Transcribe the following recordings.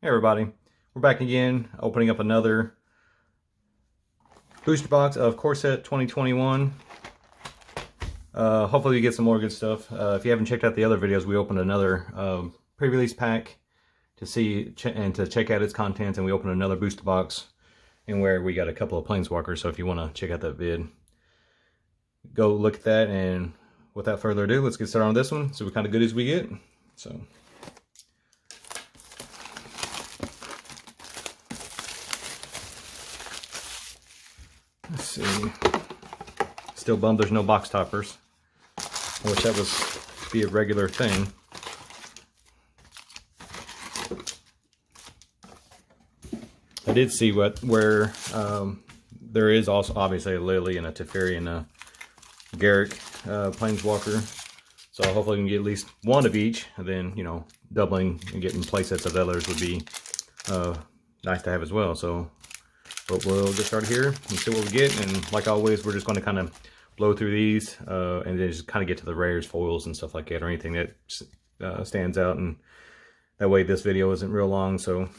Hey everybody, we're back again, opening up another booster box of Core Set 2021. Hopefully we get some more good stuff. If you haven't checked out the other videos, we opened another pre-release pack to see and to check out its contents, and we opened another booster box and where we got a couple of Planeswalkers. So if you want to check out that vid, go look at that. And without further ado, let's get started on this one. See what kind of goodies we get. So. Let's see. Still bummed there's no box toppers. I wish that was be a regular thing. I did see where there is also obviously a Lily and a Teferi and a Garruk Planeswalker. So hopefully we can get at least one of each, and then, you know, doubling and getting playsets of others would be nice to have as well. So. But we'll get started here and see what we get. And like always, we're just going to kind of blow through these and then just kind of get to the rares, foils, and stuff like that, or anything that stands out. And that way this video isn't real long. So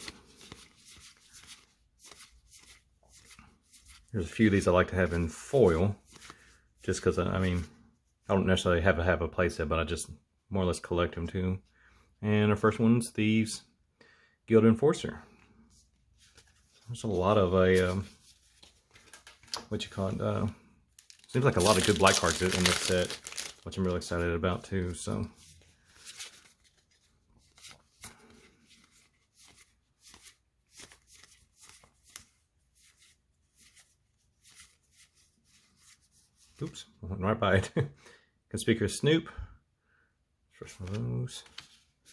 there's a few of these I like to have in foil, just because, I mean, I don't necessarily have a playset, but I just more or less collect them too. And our first one's Thieves Guild Enforcer. There's a lot of what you call it, seems like a lot of good black cards in this set, which I'm really excited about too. So oops, I went right by it. Conspicuous Snoop, first one of those.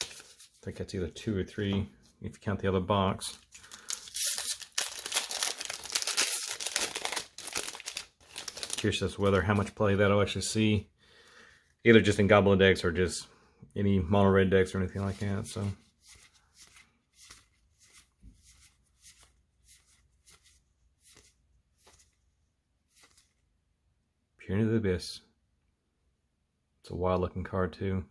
I think that's either 2 or 3 if you count the other box. Curious as to whether how much play that I'll actually see, either just in Goblin decks or just any mono red decks or anything like that. So Peer into the Abyss. It's a wild looking card too.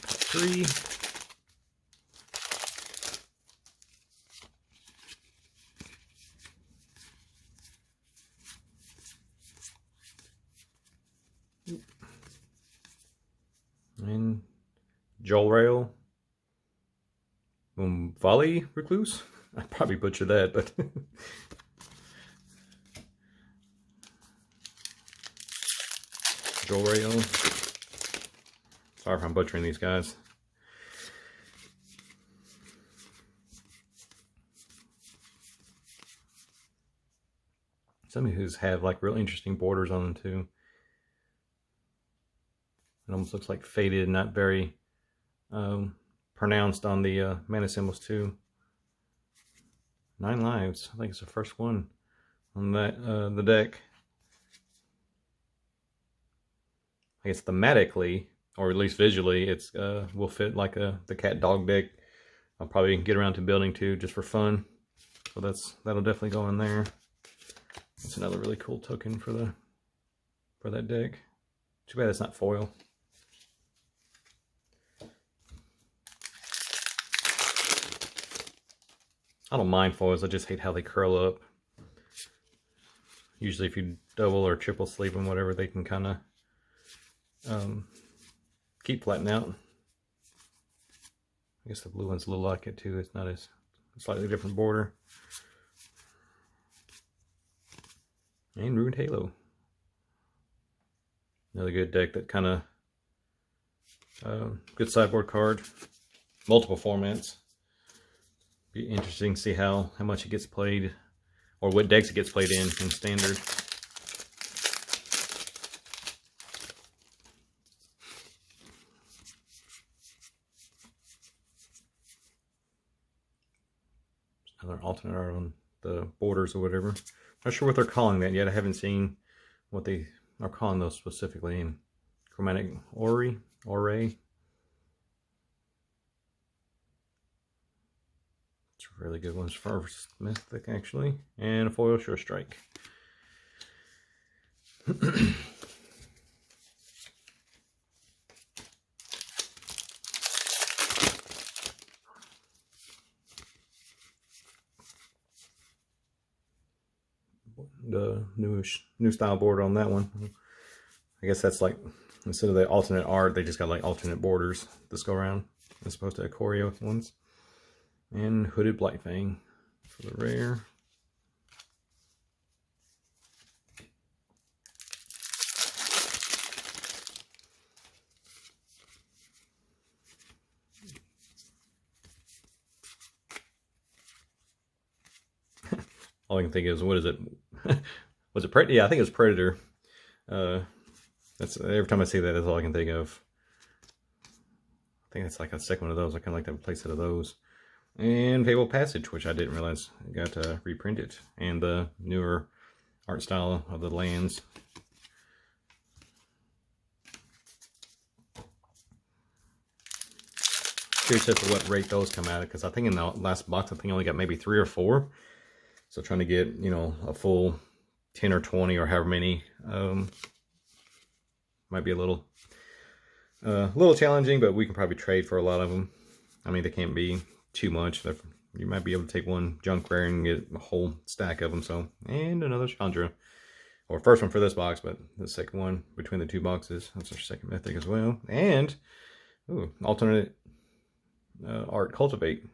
Three. And Jolrael Umvali Recluse. I probably butchered that, but Jolrael. Sorry if I'm butchering these guys. Some of these have like real interesting borders on them too. It almost looks like faded, not very pronounced on the mana symbols too. 9 lives. I think it's the first one on that the deck. I guess thematically, or at least visually, it's will fit like the cat dog deck. I'll probably get around to building too, just for fun. So that'll definitely go in there. It's another really cool token for that deck. Too bad it's not foil. I don't mind foils, I just hate how they curl up. Usually if you double or triple sleeve them, whatever, they can kind of keep flattened out. I guess the blue one's a little like it too. It's not as slightly different border. And Ruined Halo. Another good deck that kind of good sideboard card. Multiple formats. Be interesting to see how much it gets played, or what decks it gets played in standard. Another alternate art on the borders or whatever. Not sure what they're calling that yet. I haven't seen what they are calling those specifically in Chromatic Orrery. Really good ones for Mythic, actually. And a foil Sure Strike. new style border on that one. I guess that's like, instead of the alternate art, they just got like alternate borders this go around, as opposed to Ikoria ones. And Hooded Blightfang for the rare. All I can think is, what is it? Was it Predator? Yeah, I think it was Predator. That's every time I see that, that's all I can think of. I think it's like a second one of those. I kind of like that playset of those. And Fable Passage, which I didn't realize got reprinted, and the newer art style of the lands. Curious as to what rate those come out at, because I think in the last box, I think I only got maybe 3 or 4. So trying to get, you know, a full 10 or 20 or however many might be a little challenging, but we can probably trade for a lot of them. I mean, they can't be too much. You might be able to take one junk rare and get a whole stack of them. So, and another Chandra, or first one for this box, but the second one between the 2 boxes. That's our second mythic as well. And ooh, alternate art Cultivate.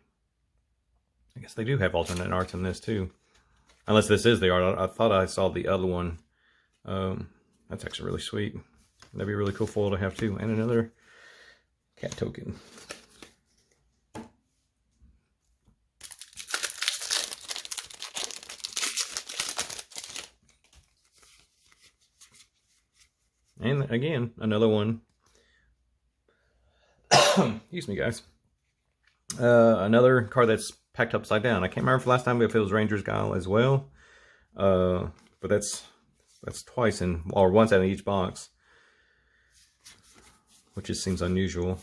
I guess they do have alternate arts in this too. Unless this is the art. I thought I saw the other one. That's actually really sweet. That'd be a really cool foil to have too. And another cat token. And again, another one. Excuse me, guys. Another card that's packed upside down. I can't remember last time if it was Ranger's Guile as well. But that's twice in, or once out of each box, which just seems unusual.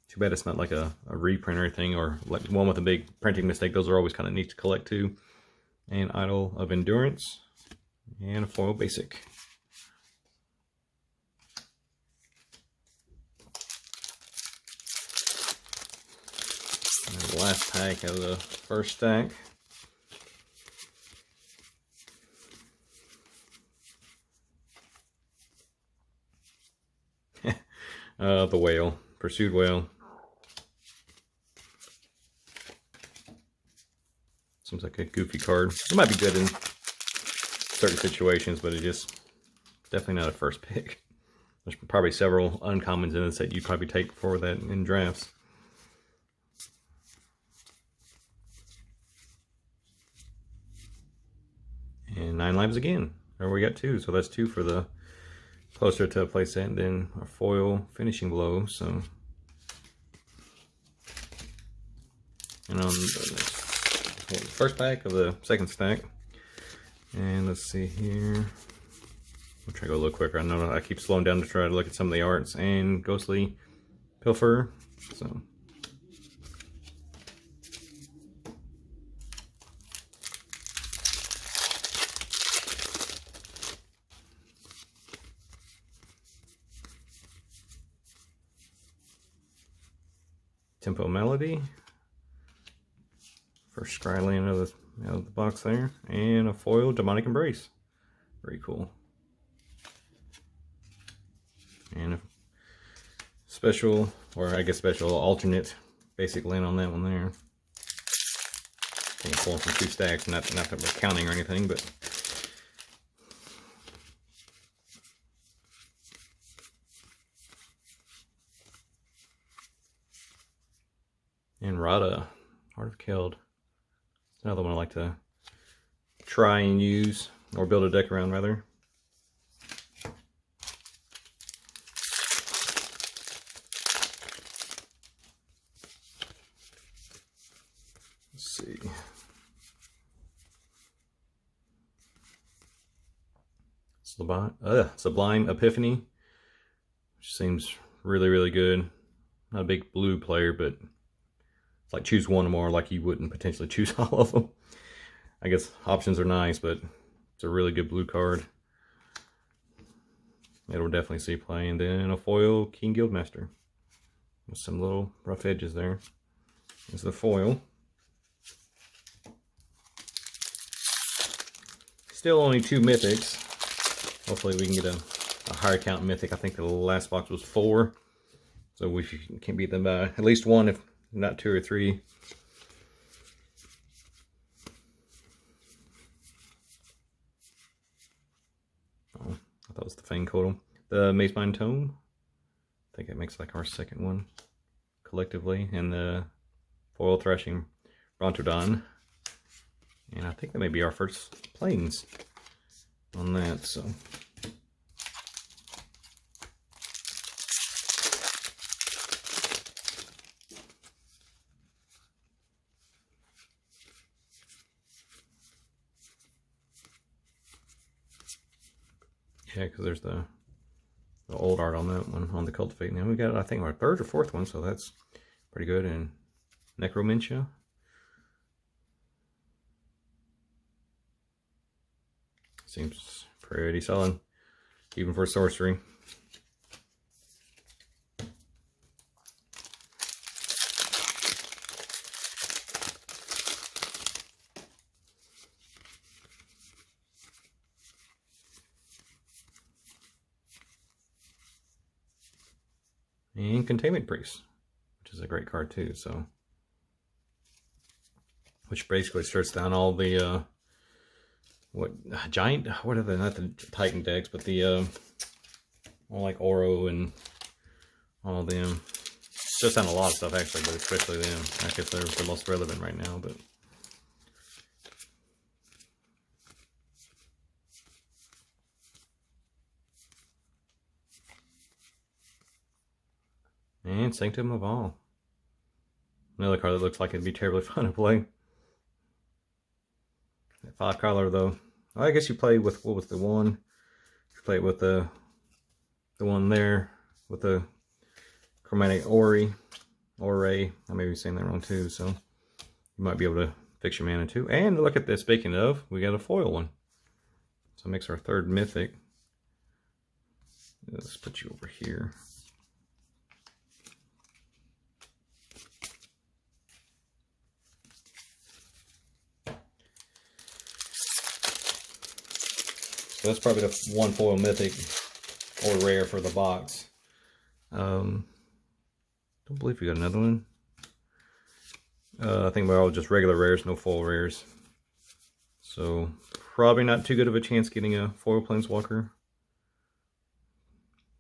Too bad it's not like a reprint or anything, or like one with a big printing mistake. Those are always kind of neat to collect too. And Idol of Endurance, and a foil basic. And the last pack of the first stack. The Whale, Pursued Whale. Seems like a goofy card. It might be good in certain situations, but it just definitely not a first pick. There's probably several uncommons in this that you'd probably take for that in drafts. And 9 lives again. There we got 2, so that's 2 for the closer to a playset, and then a foil Finishing Blow. So, and on the first pack of the second stack, and let's see here. I'll try to go a little quicker. I know I keep slowing down to try to look at some of the arts. And Ghostly Pilfer. So. Tempo Melody, first Scryland out of the box there, and a foil Demonic Embrace. Very cool. And a special, or I guess special alternate basic land on that one there. I'm pulling from 2 stacks, not that we're counting or anything, but and Rada, Heart of Keld. Another one I like to try and use, or build a deck around rather. Let's see. Sublime Epiphany, which seems really, really good. Not a big blue player, but it's like choose one or more, like you wouldn't potentially choose all of them. I guess options are nice, but it's a really good blue card. It'll definitely see play. And then a foil King Guildmaster with some little rough edges there. There's the foil. Still only 2 mythics. Hopefully we can get a higher count mythic. I think the last box was 4. So we can beat them by at least 1, if not 2 or 3. Oh, I thought it was the Fang Coatl. The Macemine Tome. I think it makes like our second one collectively. And the Foil Thrashing Brontodon. And I think that may be our first planes on that, so. Yeah, because there's the old art on that one, on the Cultivate. Now we got, I think, our 3rd or 4th one, so that's pretty good. And Necromentia. Seems pretty solid, even for sorcery. And Containment Priest, which is a great card too, so. Which basically shuts down all the, what are they, not the Titan decks, but the, all like Oro and all of them. Shuts down a lot of stuff actually, but especially them. I guess they're the most relevant right now, but. And Sanctum of All. Another card that looks like it'd be terribly fun to play. That 5 color though. Well, I guess you play with, what was the one? You play it with the one there with the Chromatic Ore. I may be saying that wrong too, so you might be able to fix your mana too. And look at this, speaking of, we got a foil one. So it makes our 3rd mythic. Let's put you over here. So that's probably the 1 foil mythic or rare for the box. Don't believe we got another one. I think we're all just regular rares, no foil rares. So probably not too good of a chance getting a foil Planeswalker.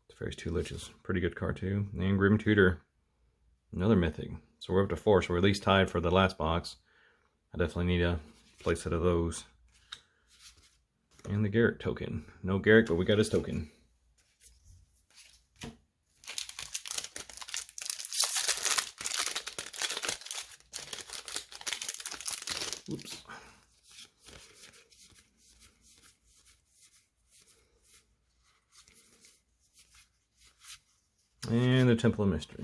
Teferi's 2 Liches, pretty good card too. And Grim Tutor, another mythic. So we're up to 4, so we're at least tied for the last box. I definitely need a playset of those. And the Garruk token. No Garruk, but we got his token. Oops. And the Temple of Mystery.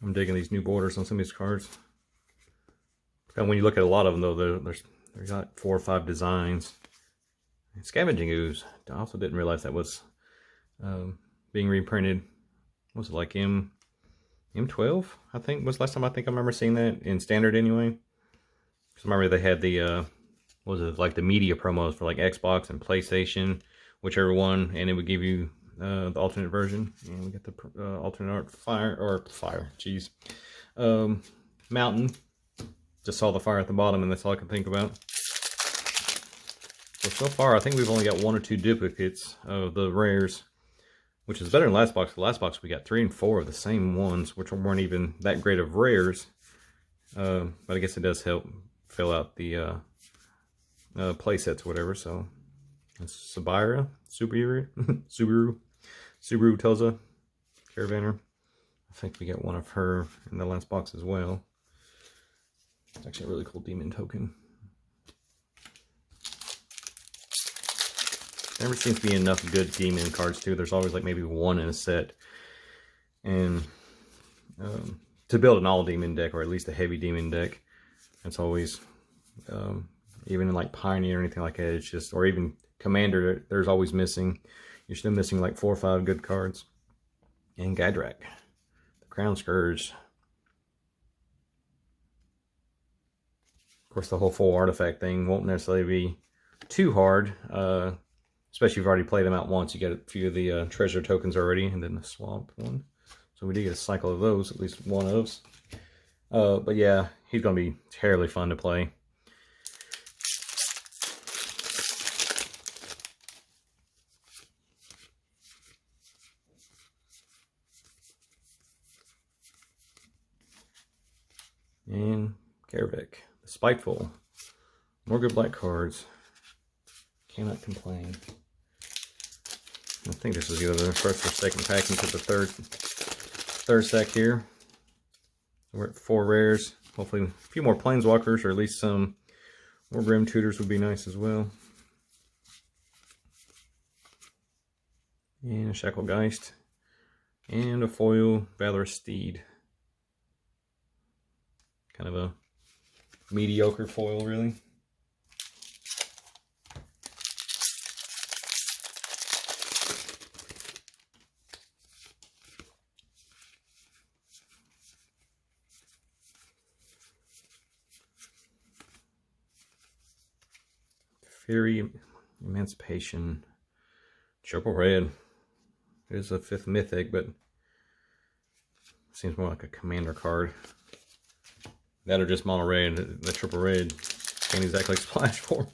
I'm digging these new borders on some of these cards. And when you look at a lot of them, though, there's got 4 or 5 designs. And Scavenging Ooze. I also didn't realize that was being reprinted. What was it, like M12? I think was last time I remember seeing that in standard anyway. Because I remember they had the what was it, like the media promos for like Xbox and PlayStation, whichever one, and it would give you the alternate version. And we got the alternate art fire, jeez. Mountain. Just saw the fire at the bottom, and that's all I can think about. So far, I think we've only got 1 or 2 duplicates of the rares, which is better than last box. The last box, we got 3 and 4 of the same ones, which weren't even that great of rares. But I guess it does help fill out the play sets or whatever. So, Subaru, Subaru Telza, Caravaner. I think we got one of her in the last box as well. It's actually a really cool demon token. There never seems to be enough good demon cards too. There's always like maybe 1 in a set. And to build an all demon deck, or at least a heavy demon deck, it's always even in like Pioneer or anything like that, it's just, or even Commander, there's always missing. You're still missing like 4 or 5 good cards. And Gadrak, the Crown Scourge. Of course, the whole full artifact thing won't necessarily be too hard, especially if you've already played them out once. You get a few of the treasure tokens already, and then the swamp one. So we did get a cycle of those, at least one of those. But yeah, he's going to be terribly fun to play. And Garvik, the Spiteful. More good black cards. Cannot complain. I think this is either the first or second pack into the third stack here. We're at 4 rares. Hopefully a few more Planeswalkers, or at least some more Grim Tutors would be nice as well. And a Shacklegeist. And a foil Valorous Steed. Kind of a mediocre foil, really. Fury, Emancipation, Triple Red. It is a 5th mythic, but seems more like a commander card. That or just mono red. The triple red can't exactly splash for.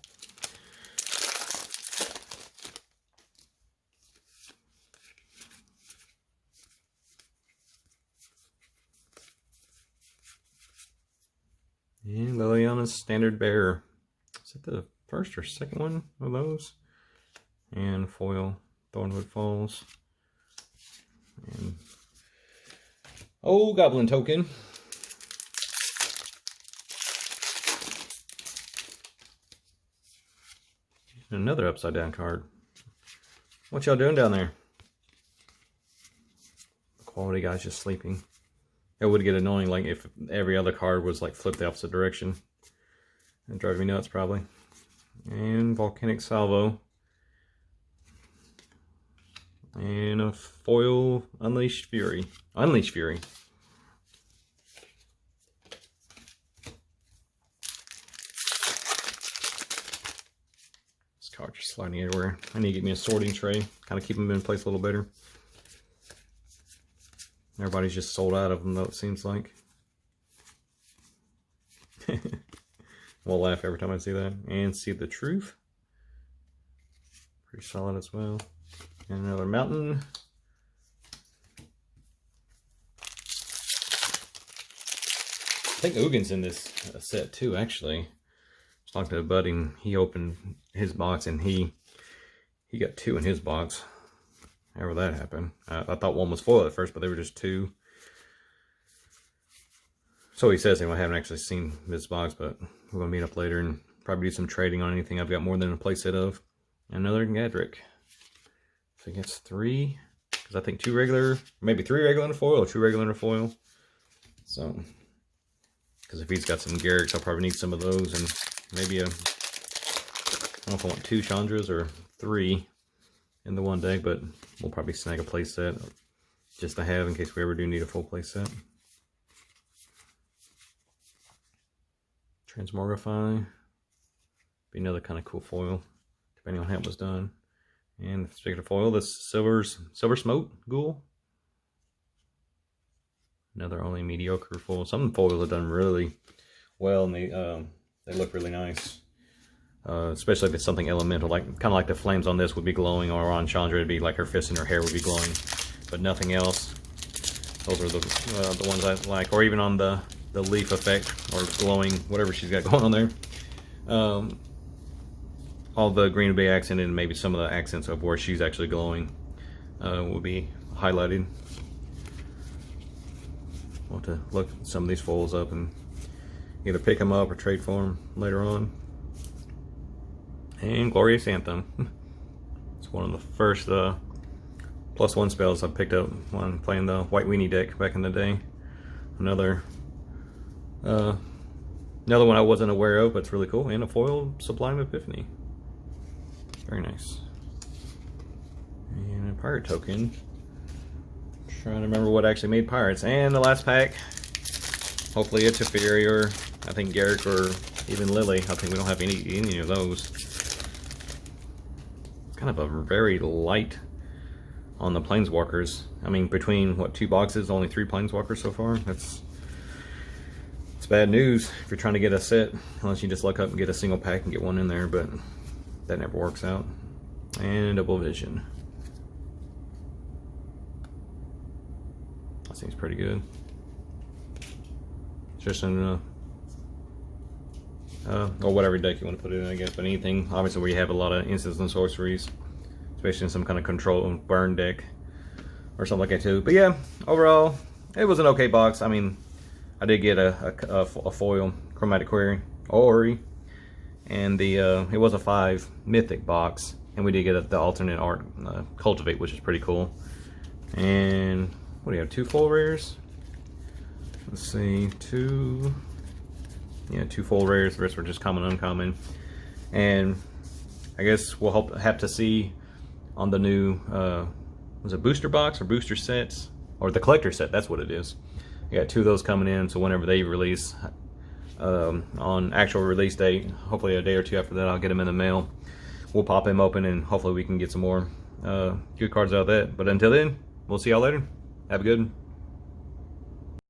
And Liliana's Standard Bearer. Is it the first or second one of those? And foil Thornwood Falls. And oh, Goblin token. Another upside down card. What y'all doing down there? The quality guy's just sleeping. It would get annoying like if every other card was like flipped the opposite direction. It'd drive me nuts probably. And Volcanic Salvo. And a foil Unleashed Fury. Unleashed Fury. These cards are sliding everywhere. I need to get me a sorting tray. Kind of keep them in place a little better. Everybody's just sold out of them though, it seems like. We'll laugh every time I see that. And See the Truth. Pretty solid as well. And another Mountain. I think Ugin's in this set too, actually. I was talking to a buddy and he opened his box and he got 2 in his box. However that happened. I thought one was foil at first, but they were just 2. So he says, anyway, I haven't actually seen this box, but we're going to meet up later and probably do some trading on anything I've got more than a playset of. And another Gadrak. So he gets 3, because I think 2 regular, maybe 3 regular and a foil, or 2 regular and a foil. So, because if he's got some Garriks, I'll probably need some of those, and maybe I don't know if I want 2 Chandras or 3 in the one deck, but we'll probably snag a playset just to have in case we ever do need a full playset. Transmogrify. Be another kind of cool foil, depending on how it was done. And speaking of foil, this Silver Smoke Ghoul. Another only mediocre foil. Some foils have done really well, and they look really nice. Especially if it's something elemental, like kind of like the flames on this would be glowing, or on Chandra it'd be like her fist and her hair would be glowing, but nothing else. Those are the ones I like, or even on the leaf effect or glowing, whatever she's got going on there. All the green bay accent and maybe some of the accents of where she's actually glowing will be highlighted. I'll have to look some of these foils up and either pick them up or trade for them later on. And Glorious Anthem. It's one of the first +1 spells I picked up when playing the White Weenie deck back in the day. Another one I wasn't aware of, but it's really cool. And a foil Sublime Epiphany. Very nice. And a pirate token. Trying to remember what actually made pirates. And the last pack, hopefully a Teferi, or I think Garruk, or even Lily. I think we don't have any of those. Kind of a very light on the Planeswalkers. I mean, between what, 2 boxes, only 3 Planeswalkers so far. It's bad news if you're trying to get a set, unless you just luck up and get a single pack and get one in there, but that never works out. And Double Vision. That seems pretty good. It's just in or whatever deck you want to put it in, I guess. But anything, obviously, where you have a lot of instants and sorceries, especially in some kind of control and burn deck or something like that too. But yeah, overall, it was an okay box. I mean, I did get a foil Chromatic Query, Ori, and the it was a 5 mythic box, and we did get the alternate art Cultivate, which is pretty cool. And what do you have? 2 full rares. Let's see, 2 full rares. The rest were just common, uncommon. And I guess we'll have to see on the new was it booster box or booster sets, or the collector set? That's what it is. I got 2 of those coming in, so whenever they release on actual release date, hopefully a day or 2 after that, I'll get them in the mail. We'll pop them open, and hopefully we can get some more good cards out of that. But until then, we'll see y'all later. Have a good one.